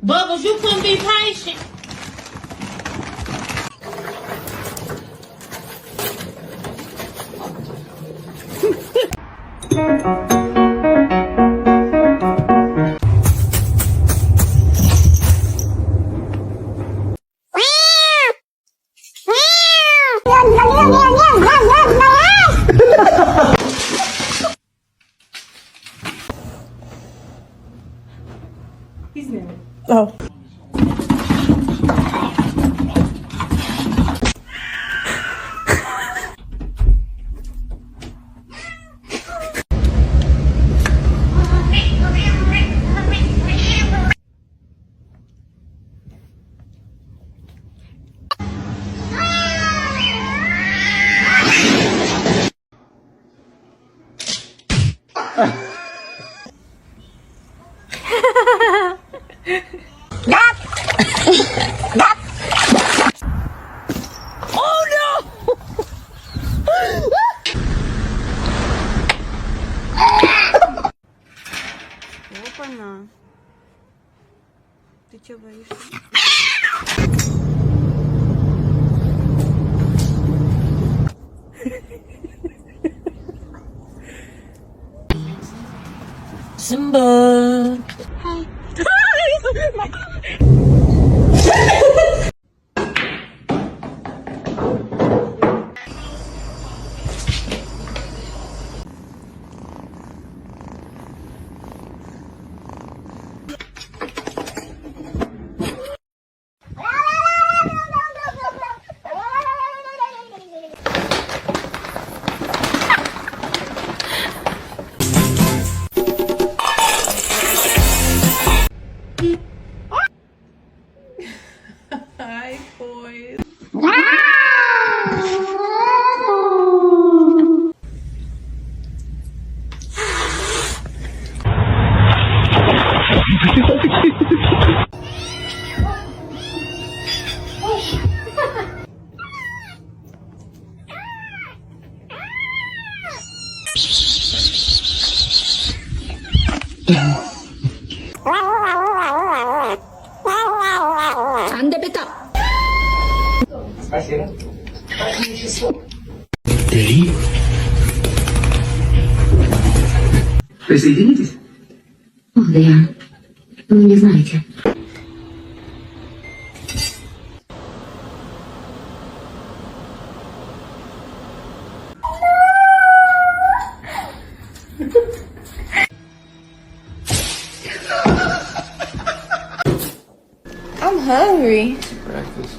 Bubbles, you couldn't be patient. He's new. Oh. Опа-на. Ты чё боишься? Simba. Hi. Hi, boys. 안 돼, 뺐다. Ready? Присоединитесь? О, да я. Вы не знаете. I'm hungry. Breakfast.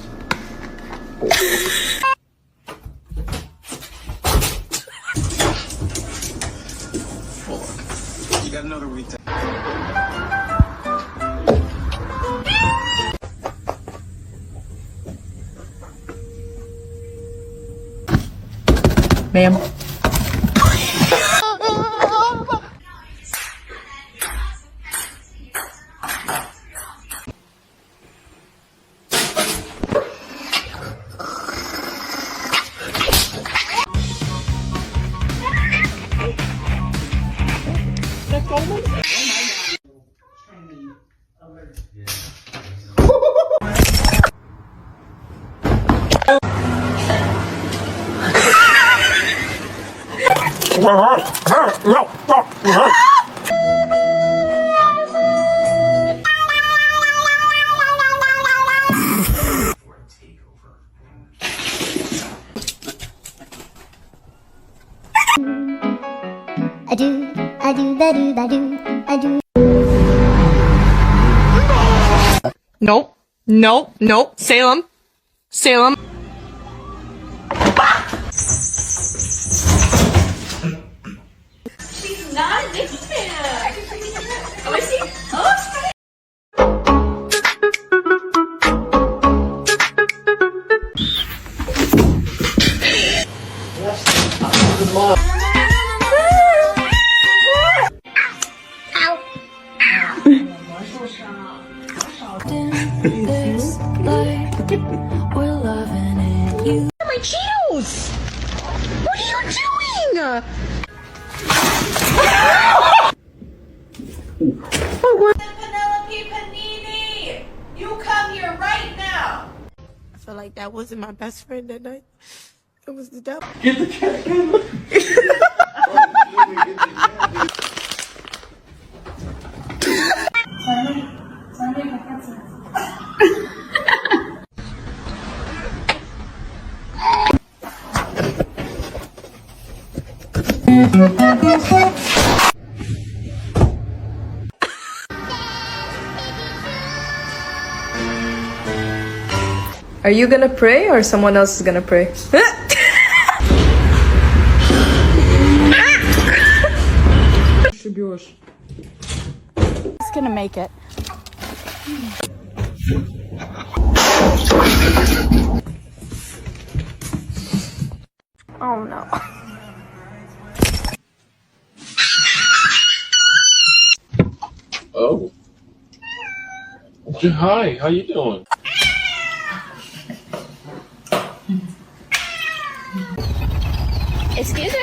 You got another week to... Ma'am. I do, ba do, I do. Nope. Nope. Nope. Salem. Salem. She's I feel like that wasn't my best friend that night. It was the devil. Are you gonna pray or someone else is gonna pray? It's gonna make it. Oh no. Oh. Hi, how you doing? Excuse me?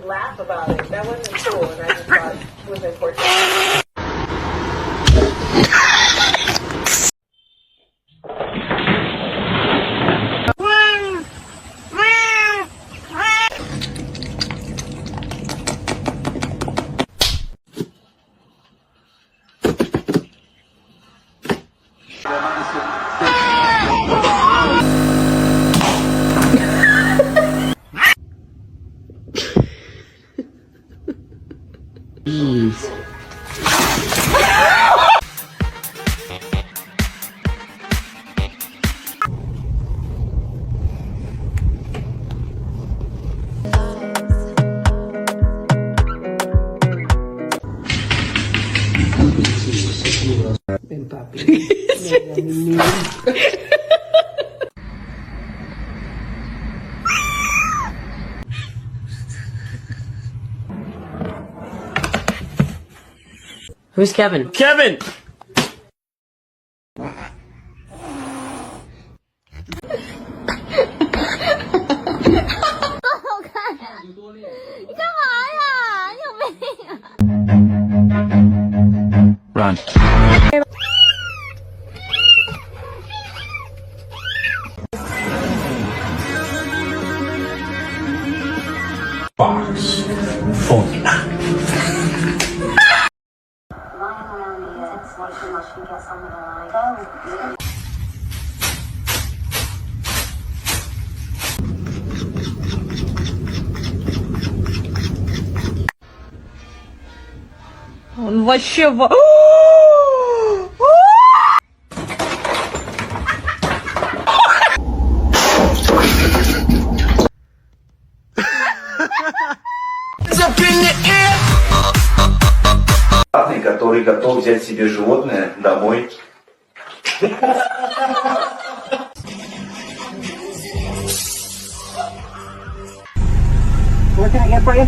Laugh about it. That wasn't cool, and I just thought it was important. Who's Kevin? Kevin! Run. Box. Phone. Он вообще который готов взять себе животное домой. What can I get for you?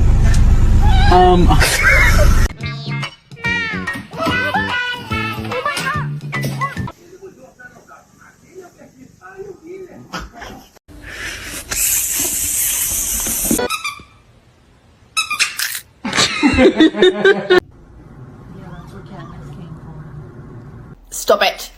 Stop it.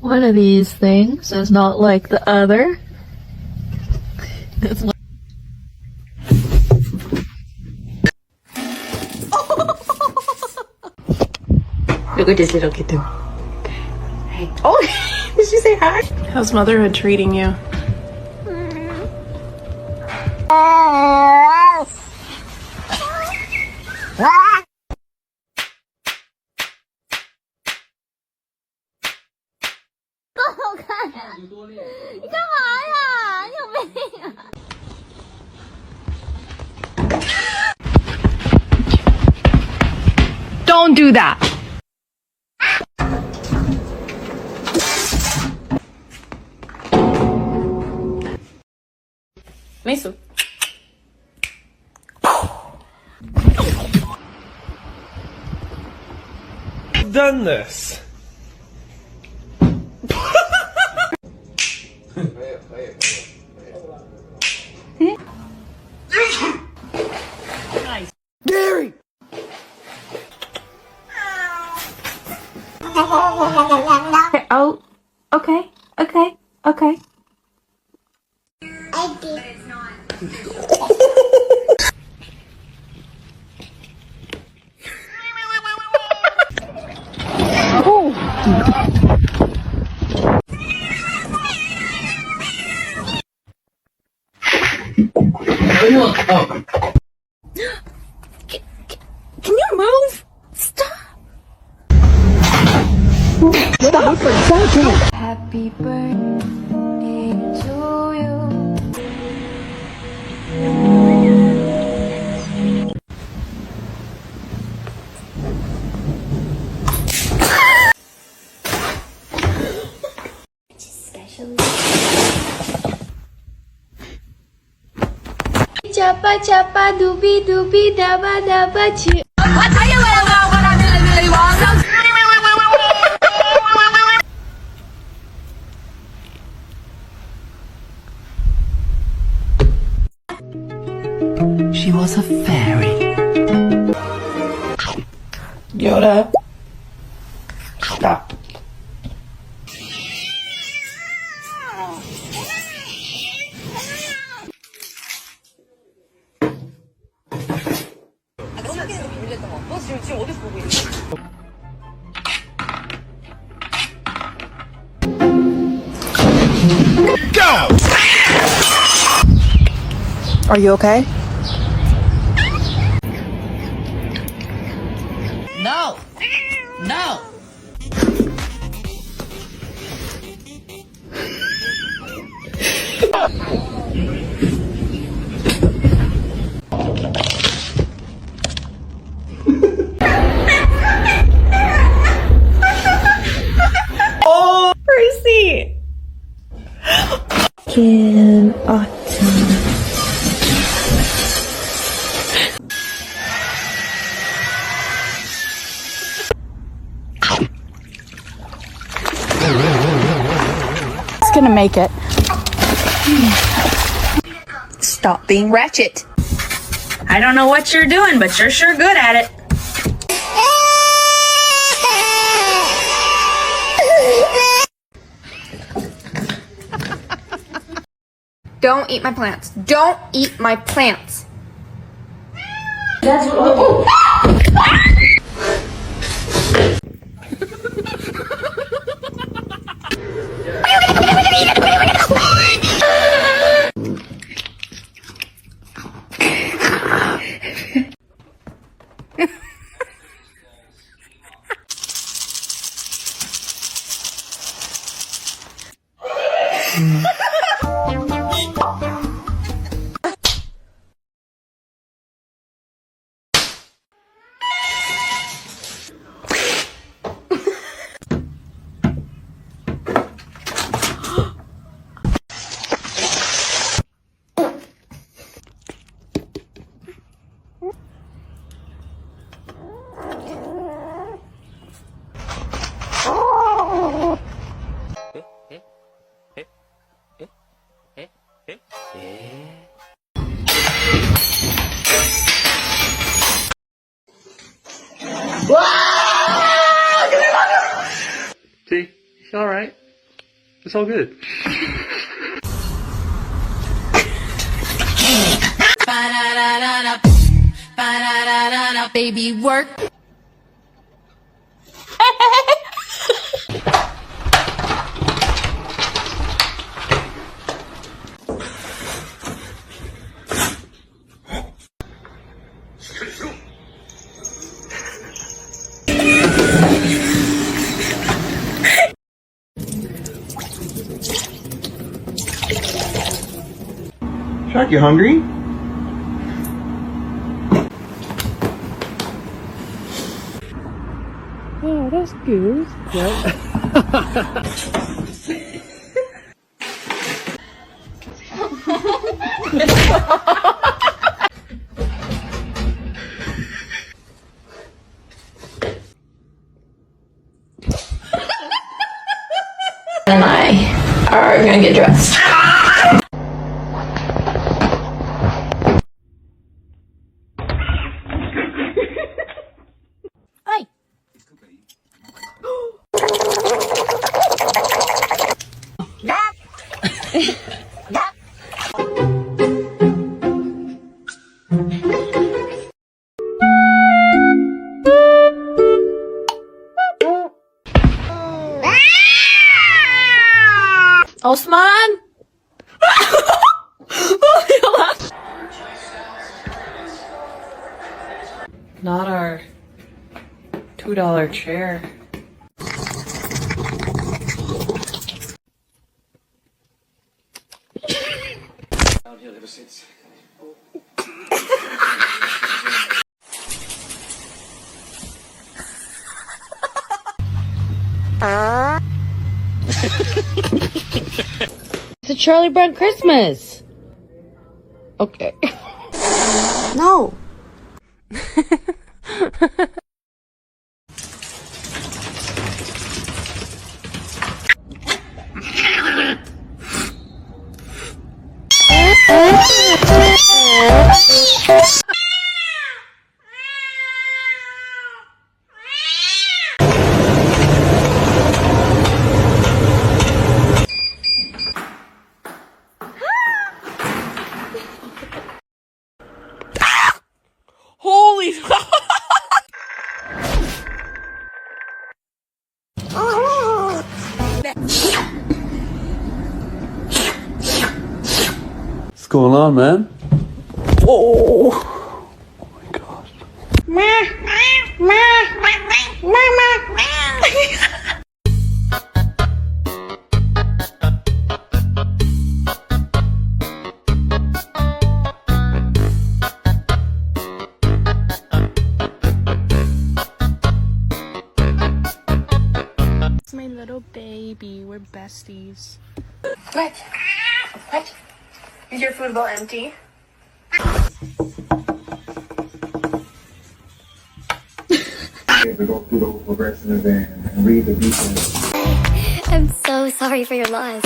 One of these things is not like the other. Look at this little kitten. Oh, did she say hi? How's motherhood treating you? Don't do that. Mason. Done this. Gary. Oh, okay, okay, okay. Can you move? Stop. Happy birthday to you. Chapa chapa dubi dubi daba daba chi. She was a fairy. Yoda. Stop. Are you okay? No. No. Percy! Can autumn. It's gonna make it. Stop being ratchet. I don't know what you're doing, but you're sure good at it. Don't eat my plants. Don't eat my plants. That's what. It's all good. Baby, work. Shark, you hungry? Oh, that's good. And I are gonna get dressed. Osman? Not our $2 chair. It's a Charlie Brown Christmas. Okay. No. Holy What's going on, man? Oh my gosh. It's my little baby. We're besties. What? What? Is your food bowl empty? We go through those progressives and read the details. I'm so sorry for your loss.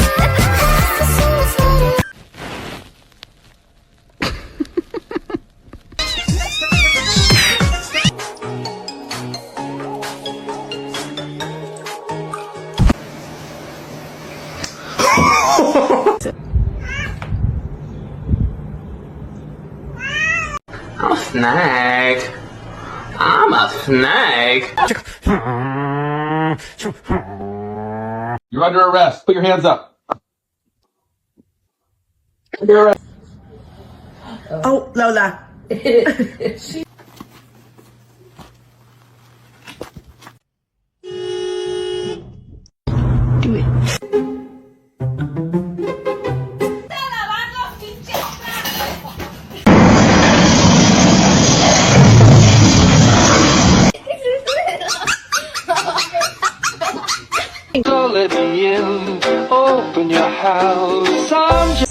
I'm a snake. I'm a snake. You're under arrest. Put your hands up. Oh, Lola. Do it. So let me in. Open your house. I'm just